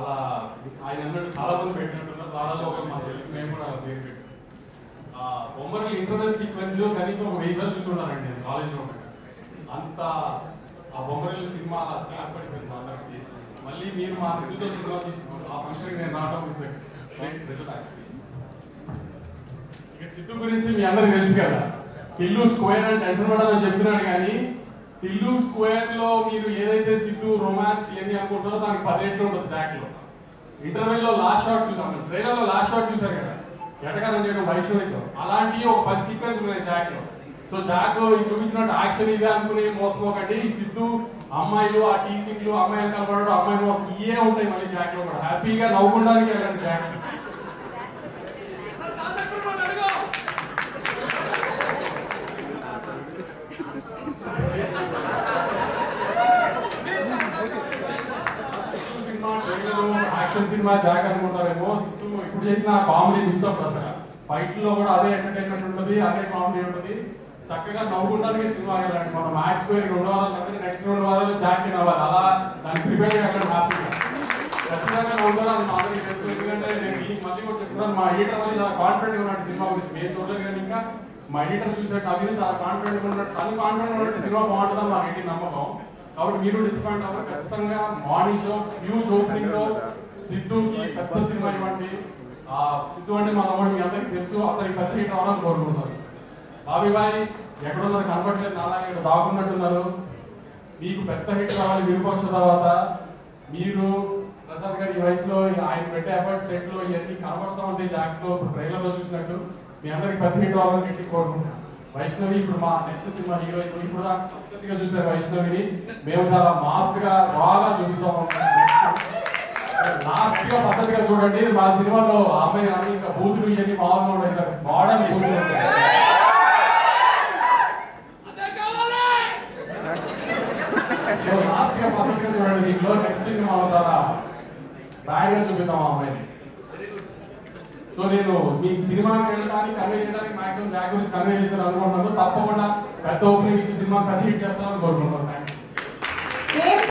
అలా ఆయన అన్నట్టు చాలా మంది పెట్టినట్టున్నారు. దాదాపు ఒక మా చెల్లికి మేము కూడా అలా పేరు పెట్టాం. బొమ్మకి ఇంటర్వెల్ సీక్వెన్స్ కనీసం ఒక 1000 సార్లు చూసుకుంటానండి నేను కాలేజ్లో. అంత ఆ బొమ్మరిల్లు సినిమా అలా స్టాప్ పడిపోయింది మా అందరికి. మళ్ళీ మీరు మా సిద్ధుతో సినిమా తీసుకున్నారు. ఆ ఫంక్షన్కి నేను రావడం ఇక సిద్ధు గురించి మీ అందరికి తెలుసు కదా. టిల్లు స్క్వేర్ అంటే ఎంటర్‌టైన్‌మెంట్ చెప్తున్నాడు కానీ టిల్లు స్క్వేర్ లో మీరు ఏదైతే సిద్ధు రొమాన్స్ ఇవన్నీ అనుకుంటారో దానికి 10 రెట్లు ఉంటుంది జాక్ లో. ఇంటర్వెల్ లో లాస్ట్ షాట్ చూసాం, ట్రైలర్ లో లాస్ట్ షాట్ చూసారు కదా, ఎటకారం చేయడం వైష్ణవితో. అలాంటి ఒక 10 సీక్వెన్స్ ఉన్నాయి జాక్ లో. సో జాక్ లో చూపించినట్టు యాక్షన్ ఇదే అనుకుని మోసపోకండి. సిద్ధు అమ్మాయిలు ఆ టీసింగ్లు అమ్మాయిలు కలపడడం అమ్మాయిలు ఇవే ఉంటాయి. మళ్ళీ జాక్ లో కూడా హ్యాపీగా నవ్వుకోవడానికి వెళ్ళండి జాక్. యాక్షన్ సినిమా జాక్ అనుకుంటారేమో. సిద్ధు ఇప్పుడు చేసిన కామెడీ మిస్ అవుతుంది. అసలు ఫైట్ లో కూడా అదే ఎంటర్టైన్మెంట్ ఉంటుంది, అదే కామెడీ ఉంటుంది. చక్కగా నవ్వుకుంటానికి సినిమా వెళ్ళండి. మనం మ్యాచ్ పోయి 2 వారాలు నెక్స్ట్ 2 వారాలు జాక్ నవ్వాలి. అలా దాన్ని ప్రిపేర్ వెళ్ళండి హ్యాపీగా. ఖచ్చితంగా నవ్వుతారు. అది మా అందరికీ తెలుసు. ఎందుకంటే నేను దీనికి మళ్ళీ కూడా చెప్తున్నాను, మా ఎడిటర్ మళ్ళీ చాలా కాన్ఫిడెంట్ ఉన్నాడు సినిమా గురించి. మేము చూడలేదు కానీ ఇంకా మా ఎడిటర్ చూసినట్టు అవి చాలా కాన్ఫిడెంట్ ఉన్నట్టు తను కాన్ఫిడెంట్ ఉన్నట్టు సినిమా బాగుంటుందని మాకు ఎడిట్ నమ్మకం. కాబట్టి మీరు డిసప్పాయింట్ అవ్వరు. ఖచ్చితంగా మార్నింగ్ షో హ్యూజ్ ఓపెనింగ్ లో సిద్ధుకి పెద్ద సినిమా ఇవ్వండి. సిద్ధు అంటే మా తమ్ముడు మీ అందరికీ తెలుసు. అతనికి పెద్ద హిట్ రావాలని కోరుకుంటున్నారు. బాబీబాయ్ ఎక్కడున్నారు కనబడలేదు, నాలాగే ఇక్కడ దాక్కున్నట్టున్నారు. మీకు పెద్ద హిట్ రావాలి విరూపాక్ష తర్వాత. మీరు ప్రసాద్ గారి ఈ వయసులో ఆయన పెట్టే ఎఫర్ట్ సెట్ లో ఇవన్నీ కనబడతా ఉంటాయి. జాక్ లో ట్రైలర్ లో చూసినట్టు మీ అందరికి పెద్ద హిట్ రావాలని గట్టి కోరుకుంటున్నాను. వైష్ణవి ఇప్పుడు మా నెక్స్ట్ సినిమా హీరో. ఇప్పుడు కూడా పద్ధతిగా చూసారు వైష్ణవిని. మేము చాలా మాస్ గా బాగా చూపిస్తాం. లాస్ట్ గా పద్ధతిగా చూడండి. మా సినిమాలో అమ్మాయి అన్ని ఇంకా బూతులు ఇవన్నీ మామూలుగా ఉంటాయి సార్. మోడర్న్ బూతులు ఉంటాయి. లాస్ట్ గా పద్ధతిగా చూడండి. దీంట్లో నెక్స్ట్ సినిమాలో చాలా బ్యాడ్ గా చూపిద్దాం ఆ అమ్మాయిని. సో నేను మీకు సినిమాకి వెళ్ళడానికి కన్వే చేయడానికి మాక్సిమం జాక్ గురించి కన్వే చేస్తారు అనుకుంటున్నాను. తప్పకుండా పెద్ద ఓపెనింగ్ ఇచ్చి సినిమా పెద్ద హిట్ చేస్తారని కోరుకుంటున్నాను.